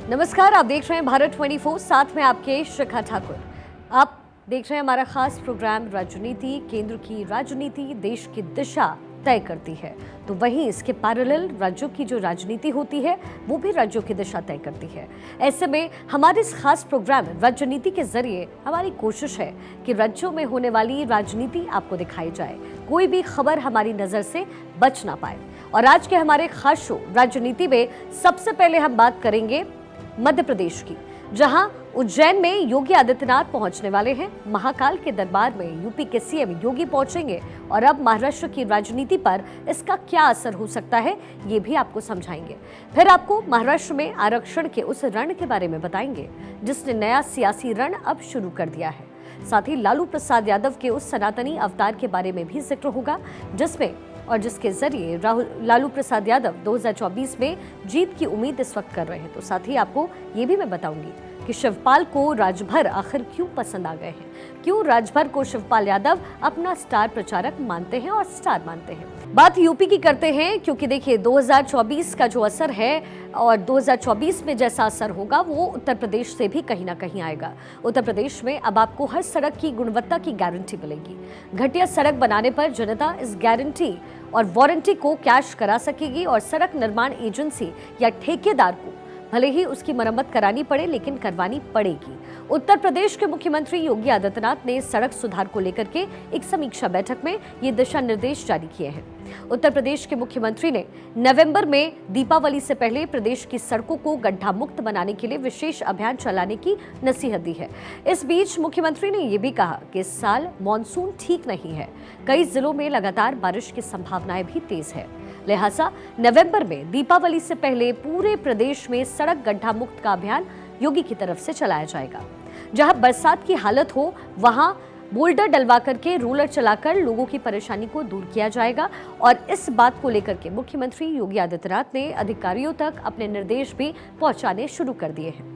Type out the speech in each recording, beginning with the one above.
नमस्कार, आप देख रहे हैं भारत 24, साथ में आपके शिखा ठाकुर। आप देख रहे हैं हमारा खास प्रोग्राम राजनीति। केंद्र की राजनीति देश की दिशा तय करती है, तो वहीं इसके पैरेलल राज्यों की जो राजनीति होती है वो भी राज्यों की दिशा तय करती है। ऐसे में हमारे इस खास प्रोग्राम राजनीति के जरिए हमारी कोशिश है कि राज्यों में होने वाली राजनीति आपको दिखाई जाए, कोई भी खबर हमारी नजर से बच ना पाए। और आज के हमारे खास शो राजनीति में सबसे पहले हम बात करेंगे मध्य प्रदेश की, जहां उज्जैन में योगी आदित्यनाथ पहुंचने वाले हैं। महाकाल के दरबार में यूपी के सीएम योगी पहुंचेंगे और अब महाराष्ट्र की राजनीति पर इसका क्या असर हो सकता है ये भी आपको समझाएंगे। फिर आपको महाराष्ट्र में आरक्षण के उस रण के बारे में बताएंगे जिसने नया सियासी रण अब शुरू कर दिया है। साथ ही लालू प्रसाद यादव के उस सनातनी अवतार के बारे में भी जिक्र होगा जिसमें और जिसके जरिए लालू प्रसाद यादव 2024 में जीत की उम्मीद इस वक्त कर रहे हैं। तो साथ ही आपको ये भी मैं बताऊंगी कि शिवपाल को राजभर आखिर क्यों पसंद आ गए हैं, क्यों राजभर को शिवपाल यादव अपना स्टार प्रचारक मानते हैं और स्टार मानते हैं। बात यूपी की करते हैं क्योंकि देखिए 2024 का जो असर है और 2024 में जैसा असर होगा वो उत्तर प्रदेश से भी कहीं ना कहीं आएगा। उत्तर प्रदेश में अब आपको हर सड़क की गुणवत्ता की गारंटी मिलेगी। घटिया सड़क बनाने पर जनता इस गारंटी और वारंटी को कैश करा सकेगी और सड़क निर्माण एजेंसी या ठेकेदार को भले ही उसकी मरम्मत करानी पड़े लेकिन करवानी पड़ेगी। उत्तर प्रदेश के मुख्यमंत्री योगी आदित्यनाथ ने सड़क सुधार को लेकर के एक समीक्षा बैठक में ये दिशा निर्देश जारी किए हैं। उत्तर प्रदेश के मुख्यमंत्री ने नवंबर में दीपावली से पहले प्रदेश की सड़कों को गड्ढा मुक्त बनाने के लिए विशेष अभियान चलाने की नसीहत दी है। इस बीच मुख्यमंत्री ने यह भी कहा कि इस साल मॉनसून ठीक नहीं है, कई जिलों में लगातार बारिश की संभावनाएं भी तेज है, लिहाजा नवंबर में दीपावली से पहले पूरे प्रदेश में सड़क गड्ढा मुक्त का अभियान योगी की तरफ से चलाया जाएगा। जहां बरसात की हालत हो वहां बोल्डर डलवा करके रोलर चलाकर लोगों की परेशानी को दूर किया जाएगा। और इस बात को लेकर के मुख्यमंत्री योगी आदित्यनाथ ने अधिकारियों तक अपने निर्देश भी पहुंचाने शुरू कर दिए हैं।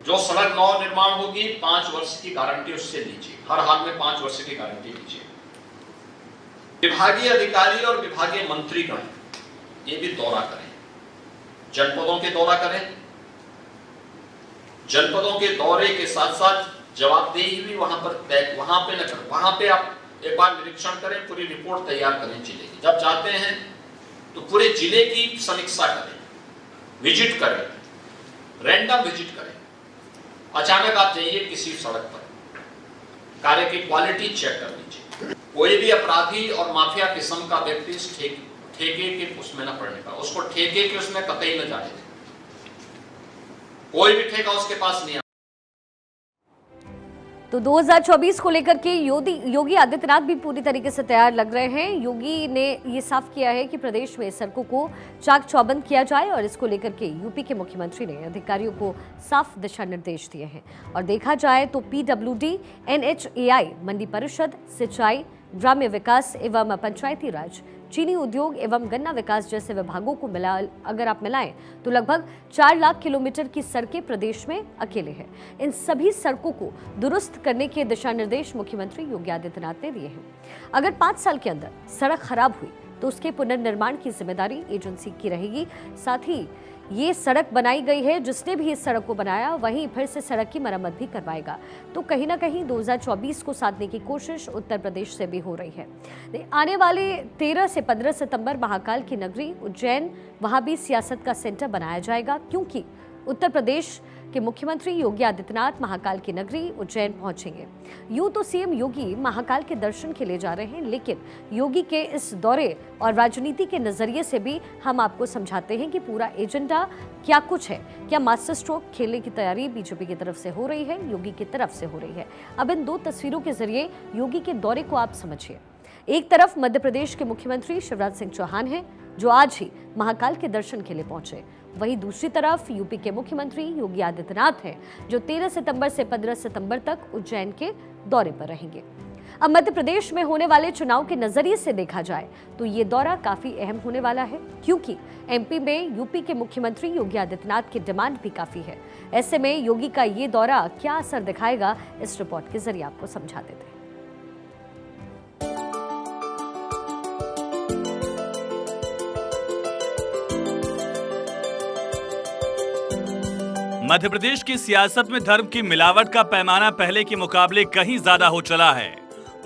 जो सड़क नव निर्माण होगी 5 वर्ष की गारंटी उससे लीजिए, हर हाल में 5 वर्ष की गारंटी लीजिए। विभागीय अधिकारी और विभागीय मंत्रीगण ये भी दौरा करें, जनपदों के दौरा करें। जनपदों के दौरे के साथ साथ जवाबदेही भी वहां पे न करें, वहां पे आप एक बार निरीक्षण करें, पूरी रिपोर्ट तैयार करें जिले की। जब जाते हैं तो पूरे जिले की समीक्षा करें, विजिट करें, रैंडम विजिट करें। अचानक आप जाइए किसी सड़क पर, कार्य की क्वालिटी चेक कर लीजिए। कोई भी अपराधी और माफिया किस्म का व्यक्ति इस ठेके के उसमें न पड़ने का, उसको ठेके के उसमें कतई न जाने दें। कोई भी ठेका उसके पास नहीं। तो 2024 को लेकर के योगी आदित्यनाथ भी पूरी तरीके से तैयार लग रहे हैं। योगी ने ये साफ किया है कि प्रदेश में सड़कों को चाक चौबंद किया जाए और इसको लेकर के यूपी के मुख्यमंत्री ने अधिकारियों को साफ दिशा निर्देश दिए हैं। और देखा जाए तो पीडब्ल्यूडी, एनएचएआई, मंडी परिषद, सिंचाई, ग्राम्य विकास एवं पंचायती राज, चीनी उद्योग एवं गन्ना विकास जैसे विभागों को अगर आप मिलाएं तो लगभग 4 लाख किलोमीटर की सड़कें प्रदेश में अकेले हैं। इन सभी सड़कों को दुरुस्त करने के दिशा निर्देश मुख्यमंत्री योगी आदित्यनाथ ने दिए हैं। अगर 5 साल के अंदर सड़क खराब हुई तो उसके पुनर्निर्माण की जिम्मेदारी एजेंसी की रहेगी। साथ ही ये सड़क बनाई गई है, जिसने भी इस सड़क को बनाया वहीं फिर से सड़क की मरम्मत भी करवाएगा। तो कहीं ना कहीं 2024 को साधने की कोशिश उत्तर प्रदेश से भी हो रही है। आने वाले 13 से 15 सितंबर महाकाल की नगरी उज्जैन, वहां भी सियासत का सेंटर बनाया जाएगा क्योंकि उत्तर प्रदेश के मुख्यमंत्री योगी आदित्यनाथ महाकाल की नगरी उज्जैन पहुंचेंगे। यूं तो सीएम योगी महाकाल के दर्शन के लिए जा रहे हैं, लेकिन योगी के इस दौरे और राजनीति के नजरिए से भी हम आपको समझाते हैं कि पूरा एजेंडा क्या कुछ है। क्या मास्टर स्ट्रोक खेलने की तैयारी बीजेपी की तरफ से हो रही है, योगी की तरफ से हो रही है। अब इन 2 तस्वीरों के जरिए योगी के दौरे को आप समझिए। एक तरफ मध्य प्रदेश के मुख्यमंत्री शिवराज सिंह चौहान हैं जो आज ही महाकाल के दर्शन के लिए पहुंचे, वहीं दूसरी तरफ यूपी के मुख्यमंत्री योगी आदित्यनाथ हैं जो 13 सितंबर से 15 सितंबर तक उज्जैन के दौरे पर रहेंगे। अब मध्य प्रदेश में होने वाले चुनाव के नजरिए से देखा जाए तो ये दौरा काफी अहम होने वाला है क्योंकि एमपी में यूपी के मुख्यमंत्री योगी आदित्यनाथ की डिमांड भी काफी है। ऐसे में योगी का ये दौरा क्या असर दिखाएगा, इस रिपोर्ट के जरिए आपको समझा देते हैं। मध्य प्रदेश की सियासत में धर्म की मिलावट का पैमाना पहले के मुकाबले कहीं ज्यादा हो चला है।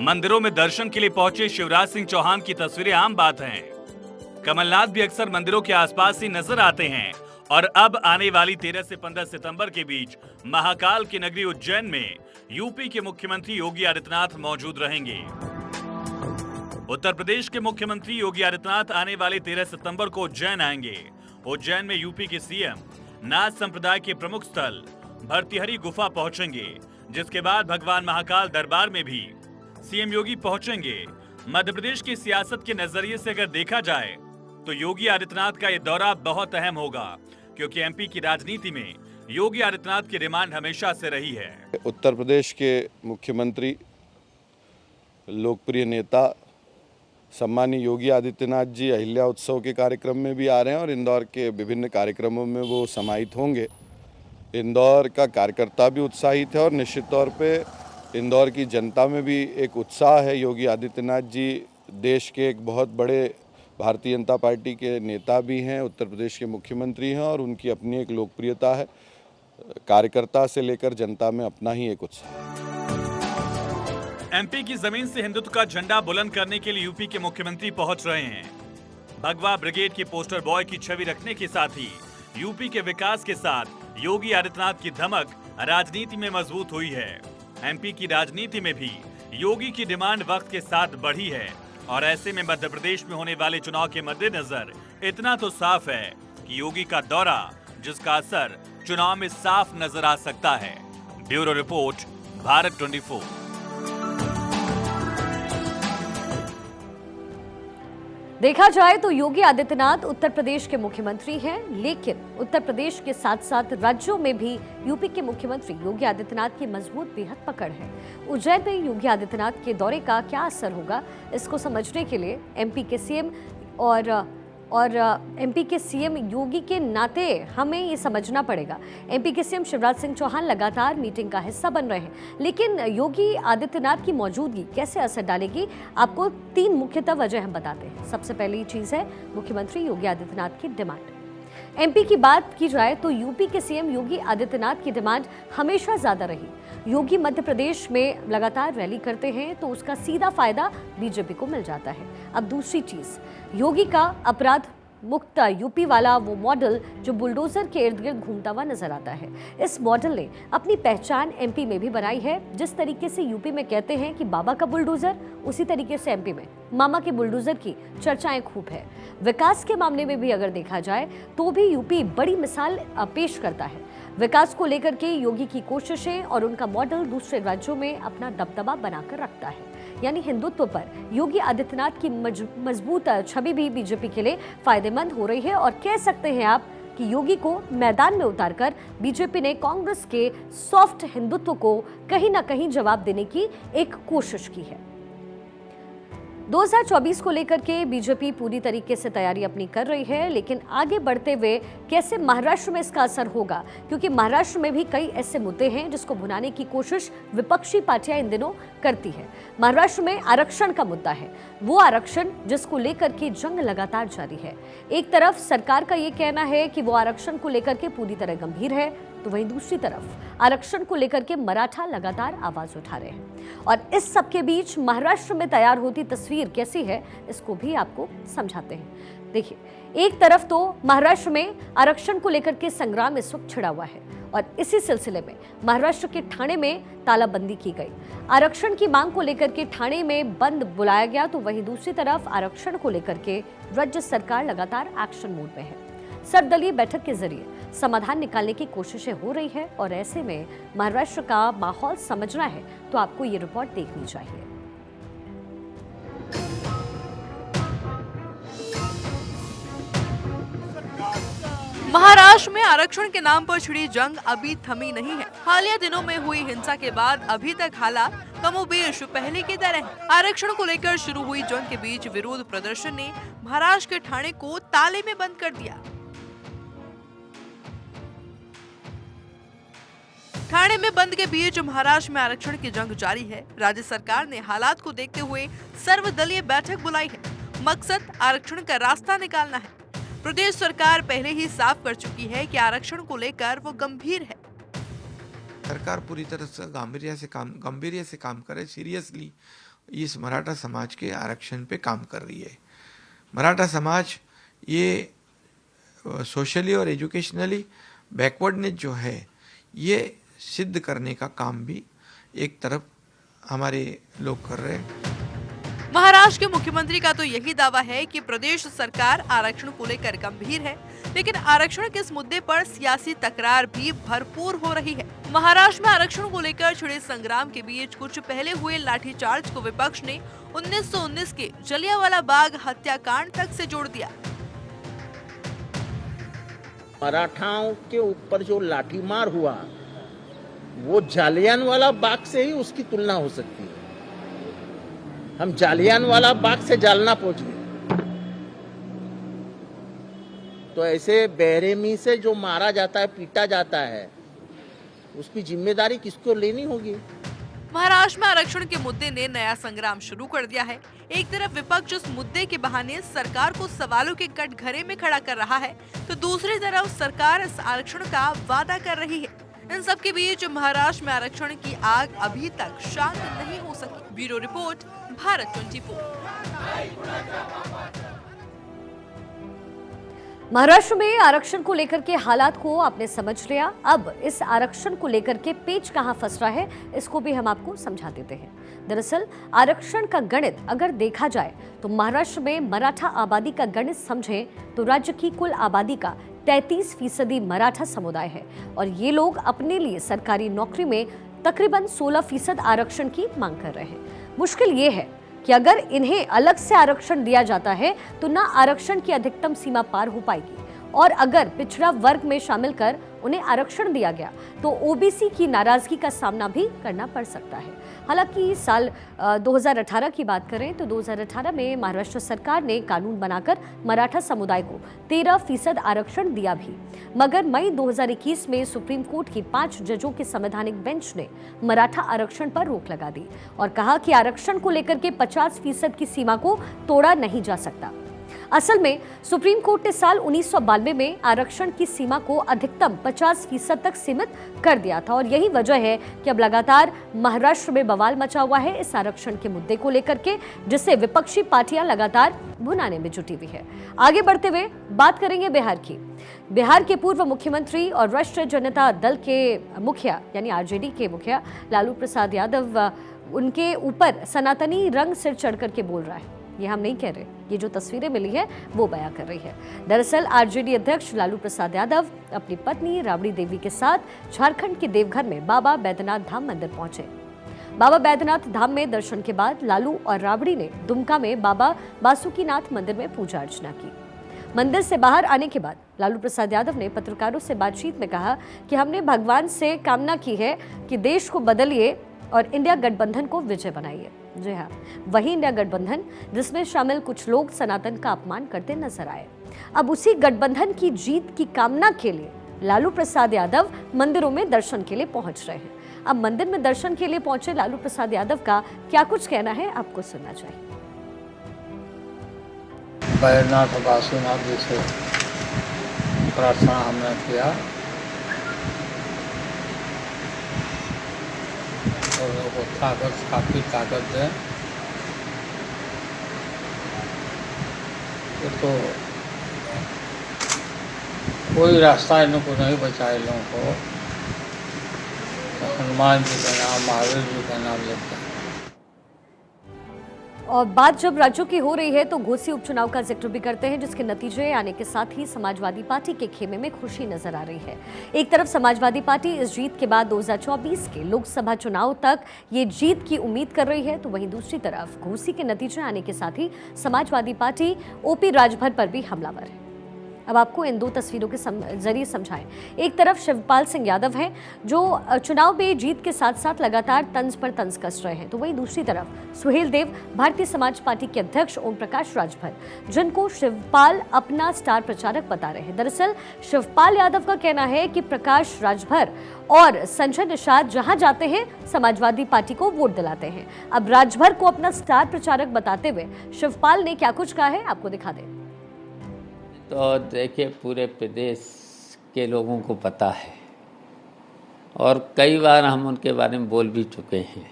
मंदिरों में दर्शन के लिए पहुंचे शिवराज सिंह चौहान की तस्वीरें आम बात हैं। कमलनाथ भी अक्सर मंदिरों के आसपास ही नजर आते हैं और अब आने वाली 13 से 15 सितंबर के बीच महाकाल की नगरी उज्जैन में यूपी के मुख्यमंत्री योगी आदित्यनाथ मौजूद रहेंगे। उत्तर प्रदेश के मुख्यमंत्री योगी आदित्यनाथ आने वाले 13 सितंबर को उज्जैन आएंगे। उज्जैन में यूपी के सीएम नाथ संप्रदाय के प्रमुख स्थल भर्तृहरि गुफा पहुंचेंगे, जिसके बाद भगवान महाकाल दरबार में भी सीएम योगी पहुंचेंगे। मध्य प्रदेश की सियासत के नजरिए से अगर देखा जाए तो योगी आदित्यनाथ का यह दौरा बहुत अहम होगा, क्योंकि एमपी की राजनीति में योगी आदित्यनाथ की डिमांड हमेशा से रही है। उत्तर प्रदेश के मुख्यमंत्री लोकप्रिय नेता सम्मानीय योगी आदित्यनाथ जी अहिल्या उत्सव के कार्यक्रम में भी आ रहे हैं और इंदौर के विभिन्न कार्यक्रमों में वो समाहित होंगे। इंदौर का कार्यकर्ता भी उत्साहित है और निश्चित तौर पे इंदौर की जनता में भी एक उत्साह है। योगी आदित्यनाथ जी देश के एक बहुत बड़े भारतीय जनता पार्टी के नेता भी हैं, उत्तर प्रदेश के मुख्यमंत्री हैं और उनकी अपनी एक लोकप्रियता है। कार्यकर्ता से लेकर जनता में अपना ही एक उत्साह। एमपी की जमीन से हिंदुत्व का झंडा बुलंद करने के लिए यूपी के मुख्यमंत्री पहुंच रहे हैं। भगवा ब्रिगेड के पोस्टर बॉय की छवि रखने के साथ ही यूपी के विकास के साथ योगी आदित्यनाथ की धमक राजनीति में मजबूत हुई है। एमपी की राजनीति में भी योगी की डिमांड वक्त के साथ बढ़ी है और ऐसे में मध्य प्रदेश में होने वाले चुनाव के मद्देनजर इतना तो साफ है कि योगी का दौरा, जिसका असर चुनाव में साफ नजर आ सकता है। Bureau report, Bharat 24। देखा जाए तो योगी आदित्यनाथ उत्तर प्रदेश के मुख्यमंत्री हैं, लेकिन उत्तर प्रदेश के साथ साथ राज्यों में भी यूपी के मुख्यमंत्री योगी आदित्यनाथ की मजबूत बेहद पकड़ है। उज्जैन में योगी आदित्यनाथ के दौरे का क्या असर होगा, इसको समझने के लिए एमपी के सीएम और एमपी के सीएम योगी के नाते हमें ये समझना पड़ेगा। एमपी के सीएम शिवराज सिंह चौहान लगातार मीटिंग का हिस्सा बन रहे हैं, लेकिन योगी आदित्यनाथ की मौजूदगी कैसे असर डालेगी, आपको 3 मुख्यतः वजह हम बताते हैं। सबसे पहली चीज़ है मुख्यमंत्री योगी आदित्यनाथ की डिमांड। एमपी की बात की जाए तो यूपी के सीएम योगी आदित्यनाथ की डिमांड हमेशा ज्यादा रही। योगी मध्य प्रदेश में लगातार रैली करते हैं तो उसका सीधा फायदा बीजेपी को मिल जाता है। अब दूसरी चीज, योगी का अपराध मुक्त यूपी वाला वो मॉडल जो बुलडोजर के इर्द गिर्द घूमता हुआ नजर आता है, इस मॉडल ने अपनी पहचान एमपी में भी बनाई है। जिस तरीके से यूपी में कहते हैं कि बाबा का बुलडोजर, उसी तरीके से एमपी में मामा के बुलडोजर की चर्चाएं खूब है। विकास के मामले में भी अगर देखा जाए तो भी यूपी बड़ी मिसाल पेश करता है। विकास को लेकर के योगी की कोशिशें और उनका मॉडल दूसरे राज्यों में अपना दबदबा बनाकर रखता है। यानी हिंदुत्व पर योगी आदित्यनाथ की मजबूत छवि भी बीजेपी के लिए फायदेमंद हो रही है और कह सकते हैं आप कि योगी को मैदान में उतारकर बीजेपी ने कांग्रेस के सॉफ्ट हिंदुत्व को कहीं ना कहीं जवाब देने की एक कोशिश की है। 2024 को लेकर के बीजेपी पूरी तरीके से तैयारी अपनी कर रही है, लेकिन आगे बढ़ते हुए कैसे महाराष्ट्र में इसका असर होगा, क्योंकि महाराष्ट्र में भी कई ऐसे मुद्दे हैं जिसको भुनाने की कोशिश विपक्षी पार्टियां इन दिनों करती है। महाराष्ट्र में आरक्षण का मुद्दा है, वो आरक्षण जिसको लेकर के जंग लगातार जारी है। एक तरफ सरकार का ये कहना है कि वो आरक्षण को लेकर के पूरी तरह गंभीर है, तो वहीं दूसरी तरफ आरक्षण को लेकर के मराठा लगातार आवाज उठा रहे हैं। और इस सब के बीच महाराष्ट्र में तैयार होती तस्वीर कैसी है, इसको भी आपको समझाते हैं। देखिए, एक तरफ तो महाराष्ट्र में आरक्षण को लेकर के संग्राम इस वक्त छिड़ा हुआ है और इसी सिलसिले में महाराष्ट्र के ठाणे में तालाबंदी की गई। आरक्षण की मांग को लेकर के ठाणे में बंद बुलाया गया, तो वहीं दूसरी तरफ आरक्षण को लेकर के राज्य सरकार लगातार एक्शन मोड में है। सर्वदलीय बैठक के जरिए समाधान निकालने की कोशिशें हो रही है और ऐसे में महाराष्ट्र का माहौल समझना है तो आपको ये रिपोर्ट देखनी चाहिए। महाराष्ट्र में आरक्षण के नाम पर छिड़ी जंग अभी थमी नहीं है। हालिया दिनों में हुई हिंसा के बाद अभी तक हालात कमोबेश पहले की तरह हैं। आरक्षण को लेकर शुरू हुई जंग के बीच विरोध प्रदर्शन ने महाराष्ट्र के ठाणे को ताले में बंद कर दिया। ठाणे में बंद के बीच महाराष्ट्र में आरक्षण की जंग जारी है। राज्य सरकार ने हालात को देखते हुए सर्वदलीय बैठक बुलाई है। मकसद आरक्षण का रास्ता निकालना है। प्रदेश सरकार पहले ही साफ कर चुकी है कि आरक्षण को लेकर वो गंभीर है। सरकार पूरी तरह से गंभीर्य से काम करे, सीरियसली इस मराठा समाज के आरक्षण पे काम कर रही है। मराठा समाज ये सोशली और एजुकेशनली बैकवर्डनेस जो है ये सिद्ध करने का काम भी एक तरफ हमारे लोग कर रहे हैं। महाराष्ट्र के मुख्यमंत्री का तो यही दावा है कि प्रदेश सरकार आरक्षण को लेकर गंभीर है, लेकिन आरक्षण के इस मुद्दे पर सियासी तकरार भी भरपूर हो रही है। महाराष्ट्र में आरक्षण को लेकर छिड़े संग्राम के बीच कुछ पहले हुए लाठीचार्ज को विपक्ष ने 1919 के जलियांवाला बाग हत्याकांड तक से जोड़ दिया। मराठाओं के ऊपर जो लाठीमार हुआ वो जालियांवाला बाग से ही उसकी तुलना हो सकती है। हम जालियांवाला बाग से जालना पहुंच गए, तो ऐसे बेरहमी से जो मारा जाता है, पीटा जाता है, उसकी जिम्मेदारी किसको लेनी होगी? महाराष्ट्र में आरक्षण के मुद्दे ने नया संग्राम शुरू कर दिया है। एक तरफ विपक्ष इस मुद्दे के बहाने सरकार को सवालों के कटघरे में खड़ा कर रहा है, तो दूसरी तरफ सरकार इस आरक्षण का वादा कर रही है। इन सब के बीच महाराष्ट्र में आरक्षण की आग अभी तक शांत नहीं हो सकी। Bureau report, Bharat 24। महाराष्ट्र में आरक्षण को लेकर के हालात को आपने समझ लिया। अब इस आरक्षण को लेकर के पेच कहां फंस रहा है, इसको भी हम आपको समझा देते हैं। दरअसल आरक्षण का गणित अगर देखा जाए तो महाराष्ट्र में मराठा आबादी का गणित समझें तो राज्य की कुल आबादी का 33% मराठा समुदाय है और ये लोग अपने लिए सरकारी नौकरी में तकरीबन 16% आरक्षण की मांग कर रहे हैं। मुश्किल ये है कि अगर इन्हें अलग से आरक्षण दिया जाता है तो ना आरक्षण की अधिकतम सीमा पार हो पाएगी, और अगर पिछड़ा वर्ग में शामिल कर उन्हें आरक्षण दिया गया तो ओबीसी की नाराजगी का सामना भी करना पड़ सकता है। हालांकि साल 2018 की बात करें तो 2018 में महाराष्ट्र सरकार ने कानून बनाकर मराठा समुदाय को 13% आरक्षण दिया भी, मगर मई 2021 में सुप्रीम कोर्ट की 5 जजों की संवैधानिक बेंच ने मराठा आरक्षण पर रोक लगा दी और कहा कि आरक्षण को लेकर के 50% की सीमा को तोड़ा नहीं जा सकता। असल में सुप्रीम कोर्ट ने साल 1992 में आरक्षण की सीमा को अधिकतम 50% तक सीमित कर दिया था और यही वजह है कि अब लगातार महाराष्ट्र में बवाल मचा हुआ है इस आरक्षण के मुद्दे को लेकर के, जिसे विपक्षी पार्टियां लगातार भुनाने में जुटी हुई है। आगे बढ़ते हुए बात करेंगे बिहार की। बिहार के पूर्व मुख्यमंत्री और राष्ट्रीय जनता दल के मुखिया यानी आरजेडी के मुखिया लालू प्रसाद यादव, उनके ऊपर सनातनी रंग सिर चढ़ करके बोल रहा है। ये हम नहीं कह रहे, ये जो तस्वीरें मिली है वो बयां कर रही है। दरअसल आरजेडी अध्यक्ष लालू प्रसाद यादव अपनी पत्नी राबड़ी देवी के साथ झारखंड के देवघर में बाबा बैद्यनाथ धाम मंदिर पहुंचे। बाबा बैद्यनाथ धाम में दर्शन के बाद लालू और राबड़ी ने दुमका में बाबा बासुकीनाथ मंदिर में पूजा अर्चना की। मंदिर से बाहर आने के बाद लालू प्रसाद यादव ने पत्रकारों से बातचीत में कहा कि हमने भगवान से कामना की है कि देश को बदलिए और इंडिया गठबंधन को विजय बनाइए। जी हाँ, वही इंडिया गठबंधन जिसमें शामिल कुछ लोग सनातन का अपमान करते नजर आए। अब उसी गठबंधन की जीत की कामना के लिए लालू प्रसाद यादव मंदिरों में दर्शन के लिए पहुंच रहे हैं। अब मंदिर में दर्शन के लिए पहुंचे लालू प्रसाद यादव का क्या कुछ कहना है, आपको सुनना चाहिए। बैद्यनाथ बासुनाथ जी से प्रार्थना हमने किया और उनको काफ़ी ताकत दें। तो कोई रास्ता इनको नहीं बचाए लोगों को, तो हनुमान जी का नाम, महावीर जी का नाम लेते हैं। और बात जब राज्यों की हो रही है तो घोसी उपचुनाव का जिक्र भी करते हैं, जिसके नतीजे आने के साथ ही समाजवादी पार्टी के खेमे में खुशी नजर आ रही है। एक तरफ समाजवादी पार्टी इस जीत के बाद 2024 के लोकसभा चुनाव तक ये जीत की उम्मीद कर रही है, तो वहीं दूसरी तरफ घोसी के नतीजे आने के साथ ही समाजवादी पार्टी ओपी राजभर पर भी हमलावर है। अब आपको इन दो तस्वीरों के जरिए समझाएं। एक तरफ शिवपाल सिंह यादव हैं जो चुनाव में जीत के साथ साथ लगातार तंज पर तंज कस रहे हैं, तो वहीं दूसरी तरफ सुहेल देव भारतीय समाज पार्टी के अध्यक्ष ओम प्रकाश राजभर, जिनको शिवपाल अपना स्टार प्रचारक बता रहे हैं। दरअसल शिवपाल यादव का कहना है कि प्रकाश राजभर और संजय निषाद जहां जाते हैं समाजवादी पार्टी को वोट दिलाते हैं। अब राजभर को अपना स्टार प्रचारक बताते हुए शिवपाल ने क्या कुछ कहा है, आपको दिखा दें। तो देखिए पूरे प्रदेश के लोगों को पता है और कई बार हम उनके बारे में बोल भी चुके हैं।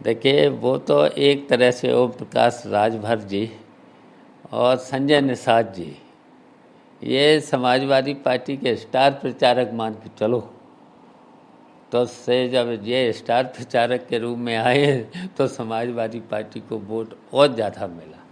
देखिए वो तो एक तरह से ओम प्रकाश राजभर जी और संजय निषाद जी ये समाजवादी पार्टी के स्टार प्रचारक मान के चलो। तो से जब ये स्टार प्रचारक के रूप में आए तो समाजवादी पार्टी को वोट और ज़्यादा मिला।